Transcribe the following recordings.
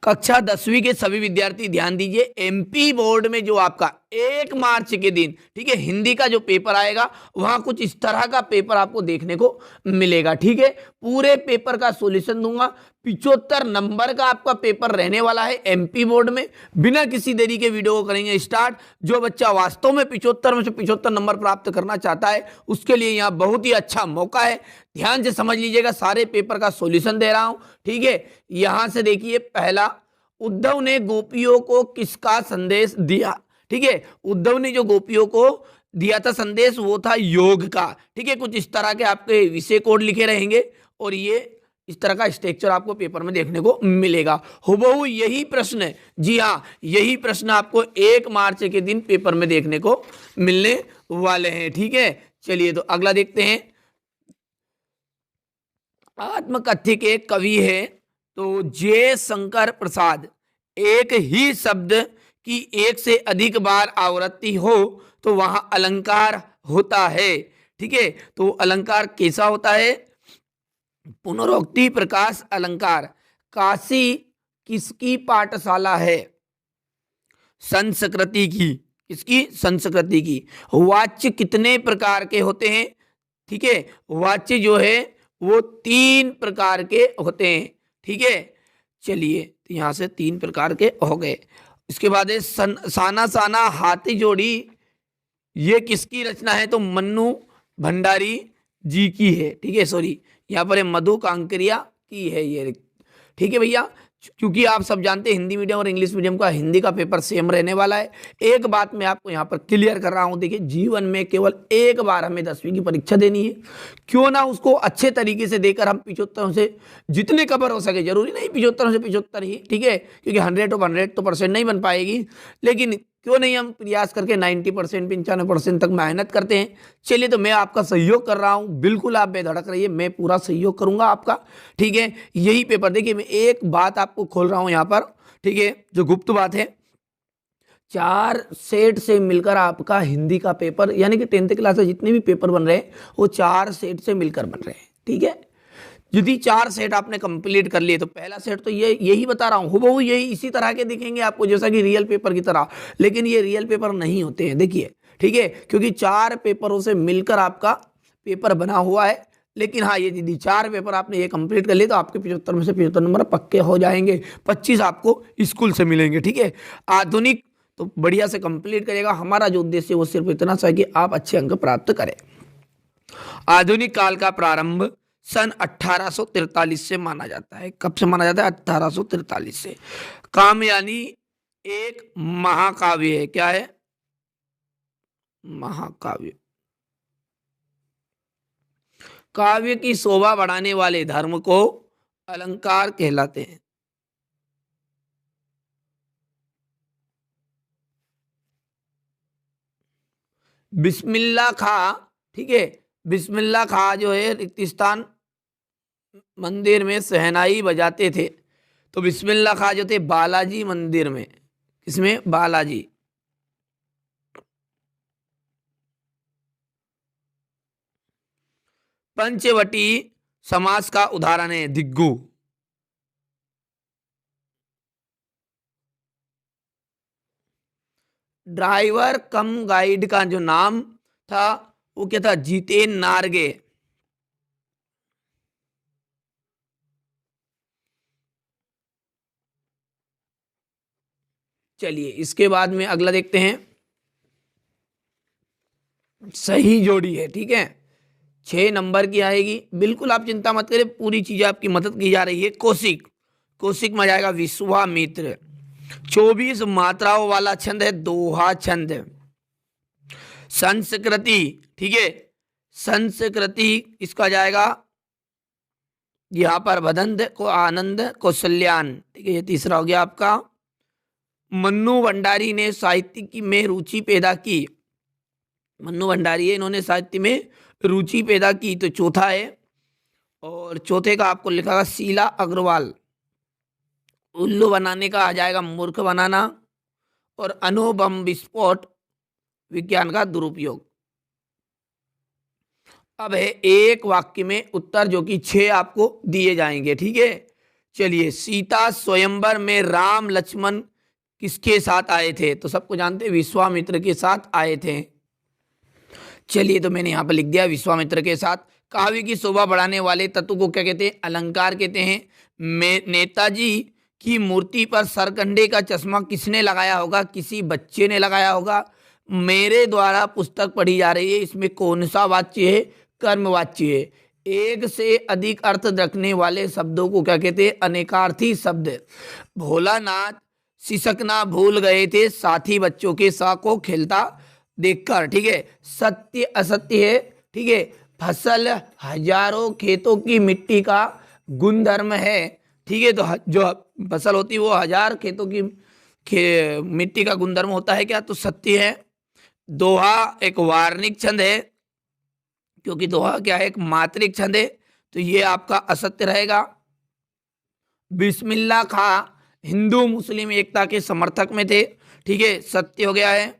कक्षा 10वीं के सभी विद्यार्थी ध्यान दीजिए, एमपी बोर्ड में जो आपका 1 मार्च के दिन, ठीक है, हिंदी का जो पेपर आएगा वहां कुछ इस तरह का पेपर आपको देखने को मिलेगा। ठीक है, पूरे पेपर का सॉल्यूशन दूंगा। 75 नंबर का आपका पेपर रहने वाला है एमपी बोर्ड में। बिना किसी देरी के वीडियो को करेंगे स्टार्ट। जो बच्चा वास्तव में 75 में से 75 नंबर प्राप्त करना चाहता है उसके लिए यहाँ बहुत ही अच्छा मौका है। ध्यान से समझ लीजिएगा, सारे पेपर का सॉल्यूशन दे रहा हूं। ठीक है, यहां से देखिए, पहला, उद्धव ने गोपियों को किसका संदेश दिया। ठीक है, उद्धव ने जो गोपियों को दिया था संदेश वो था योग का। ठीक है, कुछ इस तरह के आपके विषय कोड लिखे रहेंगे और ये इस तरह का स्ट्रक्चर आपको पेपर में देखने को मिलेगा। हुबहू यही प्रश्न है, जी हाँ, यही प्रश्न आपको 1 मार्च के दिन पेपर में देखने को मिलने वाले हैं। ठीक है, चलिए तो अगला देखते हैं। आत्मकथ्य के कवि है तो जयशंकर प्रसाद। एक ही शब्द की एक से अधिक बार आवृत्ति हो तो वहां अलंकार होता है। ठीक है, तो अलंकार कैसा होता है? पुनरोक्ति प्रकाश अलंकार। काशी किसकी पाठशाला है? संस्कृति की। किसकी? संस्कृति की। वाच्य कितने प्रकार के होते हैं? ठीक है, वाच्य जो है वो 3 प्रकार के होते हैं। ठीक है, चलिए तो यहां से 3 प्रकार के हो गए। इसके बाद है साना साना हाथी जोड़ी, ये किसकी रचना है? तो मन्नू भंडारी जी की है। ठीक है, सॉरी, यहाँ पर मधु कांकरिया की है ये। ठीक है भैया, क्योंकि आप सब जानते हैं हिंदी मीडियम और इंग्लिश मीडियम का हिंदी का पेपर सेम रहने वाला है। एक बात मैं आपको यहाँ पर क्लियर कर रहा हूँ, देखिए, जीवन में केवल एक बार हमें 10वीं की परीक्षा देनी है, क्यों ना उसको अच्छे तरीके से देकर हम 75 से जितने कवर हो सके, जरूरी नहीं 75 से 75 ही, ठीक है, क्योंकि 100 ऑफ 100 तो परसेंट नहीं बन पाएगी, लेकिन क्यों नहीं हम प्रयास करके 90%, 95% तक मेहनत करते हैं। चलिए, तो मैं आपका सहयोग कर रहा हूं, बिल्कुल आप बेधड़क रहिए, मैं पूरा सहयोग करूंगा आपका। ठीक है, यही पेपर देखिए, मैं एक बात आपको खोल रहा हूं यहां पर, ठीक है, जो गुप्त बात है, 4 सेट से मिलकर आपका हिंदी का पेपर, यानी कि 10th क्लास से जितने भी पेपर बन रहे हैं वो 4 सेट से मिलकर बन रहे हैं। ठीक है, यदि 4 सेट आपने कंप्लीट कर लिए तो पहला सेट तो ये यही बता रहा हूं, हुबहू यही इसी तरह के दिखेंगे आपको जैसा कि रियल पेपर की तरह, लेकिन ये रियल पेपर नहीं होते हैं, देखिए। ठीक है, क्योंकि 4 पेपरों से मिलकर आपका पेपर बना हुआ है। लेकिन हाँ, ये यदि 4 पेपर आपने ये कंप्लीट कर लिए तो आपके 75 में से 75 नंबर पक्के हो जाएंगे। 25 आपको स्कूल से मिलेंगे। ठीक है, आधुनिक तो बढ़िया से कंप्लीट करेगा। हमारा जो उद्देश्य है वो सिर्फ इतना सा है कि आप अच्छे अंक प्राप्त करें। आधुनिक काल का प्रारंभ सन 1843 से माना जाता है। कब से माना जाता है? 1843 से। कामयानी एक महाकाव्य है। क्या है? महाकाव्य। काव्य की शोभा बढ़ाने वाले धर्म को अलंकार कहलाते हैं। बिस्मिल्लाह खां, ठीक है, बिस्मिल्लाह खां जो है रिक्तिस्तान मंदिर में शहनाई बजाते थे। तो बिस्मिल्लाह खां जो थे बालाजी मंदिर में, किसमें? बालाजी। पंचवटी समास का उदाहरण है दिग्गु। ड्राइवर कम गाइड का जो नाम था वो क्या था? जितेन नारगे। चलिए, इसके बाद में अगला देखते हैं। सही जोड़ी है, ठीक है, 6 नंबर की आएगी। बिल्कुल आप चिंता मत करें, पूरी चीजें आपकी मदद की जा रही है। कौशिक, कौशिक में आ जाएगा विश्वामित्र। 24 मात्राओं वाला छंद है दोहा छंद। संस्कृति, ठीक है, संस्कृति इसका जाएगा यहां पर भदंत को आनंद कौशल्यान। ठीक है, ये तीसरा हो गया आपका। मन्नू भंडारी ने साहित्य में रुचि पैदा की। मन्नू भंडारी है, इन्होंने साहित्य में रुचि पैदा की, तो चौथा है। और चौथे का आपको लिखा शीला अग्रवाल। उल्लू बनाने का आ जाएगा मूर्ख बनाना। और अणुबम विस्फोट विज्ञान का दुरुपयोग। अब है एक वाक्य में उत्तर, जो कि 6 आपको दिए जाएंगे। ठीक है, चलिए, सीता स्वयंवर में राम लक्ष्मण किसके साथ आए थे? तो सबको जानते हैं विश्वामित्र के साथ आए थे। चलिए, तो मैंने यहाँ पर लिख दिया विश्वामित्र के साथ। काव्य की शोभा बढ़ाने वाले तत्व को क्या कहते हैं? अलंकार कहते हैं। नेताजी की मूर्ति पर सरकंडे का चश्मा किसने लगाया होगा? किसी बच्चे ने लगाया होगा। मेरे द्वारा पुस्तक पढ़ी जा रही है, इसमें कौन सा वाच्य है? कर्मवाच्य है। एक से अधिक अर्थ रखने वाले शब्दों को क्या कहते हैं? अनेकार्थी शब्द। भोलानाथ सिसकना भूल गए थे साथी बच्चों के साथ को खेलता देखकर। ठीक है, सत्य असत्य है। ठीक है, फसल हजारों खेतों की मिट्टी का गुणधर्म है। ठीक है, तो जो फसल होती है वो हजार खेतों की मिट्टी का गुणधर्म होता है क्या? तो सत्य है। दोहा एक वार्णिक छंद है, क्योंकि दोहा क्या है? एक मात्रिक छंद है, तो ये आपका असत्य रहेगा। बिस्मिल्लाह खां हिंदू मुस्लिम एकता के समर्थक में थे। ठीक है, सत्य हो गया है।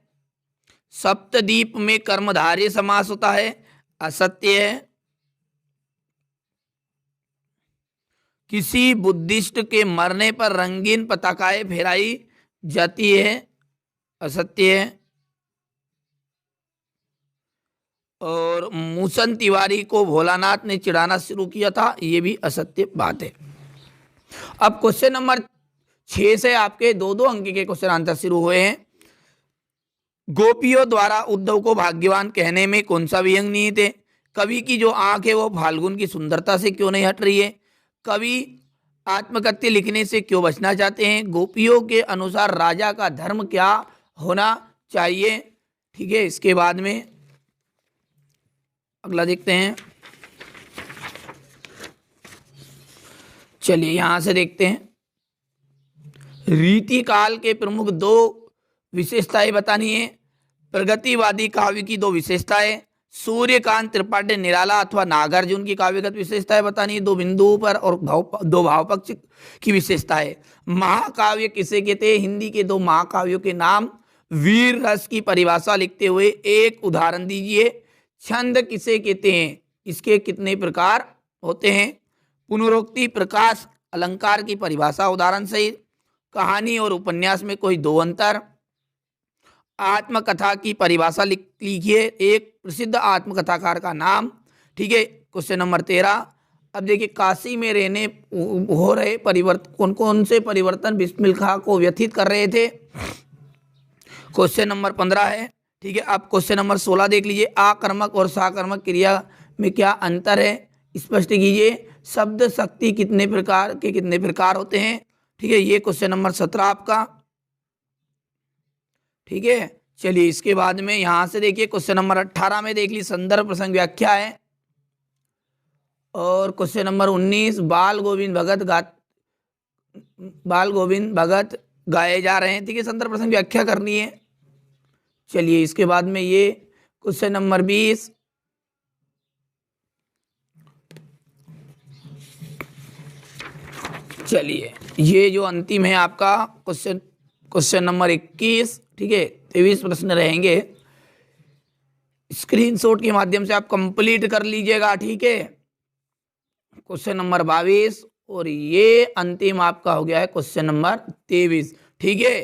सप्तद्वीप में कर्मधारय समास होता है, असत्य है। किसी बुद्धिस्ट के मरने पर रंगीन पताकाएं फहराई जाती है, असत्य है। और मूसन तिवारी को भोलानाथ ने चिढ़ाना शुरू किया था, ये भी असत्य बात है। अब क्वेश्चन नंबर 6 से आपके 2-2 अंक के क्वेश्चन आंसर शुरू हुए हैं। गोपियों द्वारा उद्धव को भाग्यवान कहने में कौन सा वियंग निहित है? कवि की जो आंख है वो फाल्गुन की सुंदरता से क्यों नहीं हट रही है? कवि आत्मकथ्य लिखने से क्यों बचना चाहते हैं? गोपियों के अनुसार राजा का धर्म क्या होना चाहिए? ठीक है, इसके बाद में अगला देखते हैं। चलिए, यहां से देखते हैं। रीति काल के प्रमुख 2 विशेषताएं बतानी है। प्रगतिवादी काव्य की 2 विशेषताएं। सूर्यकांत त्रिपाठी निराला अथवा नागार्जुन की काव्यगत विशेषताएं बतानी है 2 बिंदुओं पर, और 2 भावपक्ष की विशेषताएं। महाकाव्य किसे कहते हैं? हिंदी के 2 महाकाव्यों के नाम। वीर रस की परिभाषा लिखते हुए एक उदाहरण दीजिए। छंद किसे कहते हैं? इसके कितने प्रकार होते हैं? पुनरोक्ति, प्रकाश, अलंकार की परिभाषा उदाहरण सहित। कहानी और उपन्यास में कोई 2 अंतर। आत्मकथा की परिभाषा लिखिए एक प्रसिद्ध आत्मकथाकार का नाम। ठीक है, क्वेश्चन नंबर 13। अब देखिए, काशी में रहने हो रहे परिवर्तन, कौन कौन से परिवर्तन बिस्मिल खां को व्यथित कर रहे थे? क्वेश्चन नंबर 15 है। ठीक है, आप क्वेश्चन नंबर 16 देख लीजिए। आकर्मक और साकर्मक क्रिया में क्या अंतर है? स्पष्ट कीजिए। शब्द शक्ति कितने प्रकार होते हैं? ठीक है, ये क्वेश्चन नंबर 17 आपका। ठीक है, चलिए, इसके बाद में यहां से देखिए क्वेश्चन नंबर 18 में देख ली संदर्भ प्रसंग व्याख्या है। और क्वेश्चन नंबर 19 बाल गोविंद भगत गाए जा रहे हैं। ठीक है, संदर्भ प्रसंग व्याख्या करनी है। चलिए, इसके बाद में ये क्वेश्चन नंबर 20। चलिए, ये जो अंतिम है आपका क्वेश्चन नंबर 21। ठीक है, 23 प्रश्न रहेंगे। स्क्रीनशॉट के माध्यम से आप कंप्लीट कर लीजिएगा। ठीक है, क्वेश्चन नंबर 22 और ये अंतिम आपका हो गया है क्वेश्चन नंबर 23। ठीक है,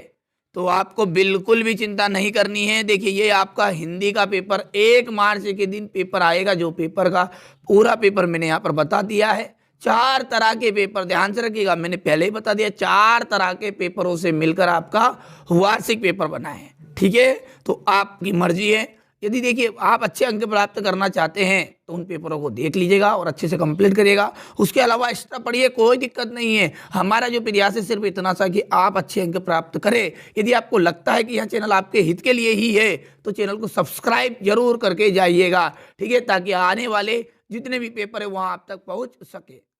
तो आपको बिल्कुल भी चिंता नहीं करनी है। देखिए, ये आपका हिंदी का पेपर 1 मार्च के दिन पेपर आएगा। जो पेपर का पूरा पेपर मैंने यहाँ पर बता दिया है। 4 तरह के पेपर, ध्यान से रखिएगा, मैंने पहले ही बता दिया। 4 तरह के पेपरों से मिलकर आपका वार्षिक पेपर बना है। ठीक है, तो आपकी मर्जी है। यदि देखिए आप अच्छे अंक प्राप्त करना चाहते हैं तो उन पेपरों को देख लीजिएगा और अच्छे से कंप्लीट करिएगा। उसके अलावा एक्स्ट्रा पढ़िए, कोई दिक्कत नहीं है। हमारा जो प्रयास है सिर्फ इतना सा कि आप अच्छे अंक प्राप्त करें। यदि आपको लगता है कि यह चैनल आपके हित के लिए ही है तो चैनल को सब्सक्राइब जरूर करके जाइएगा। ठीक है, ताकि आने वाले जितने भी पेपर है वहाँ आप तक पहुँच सके।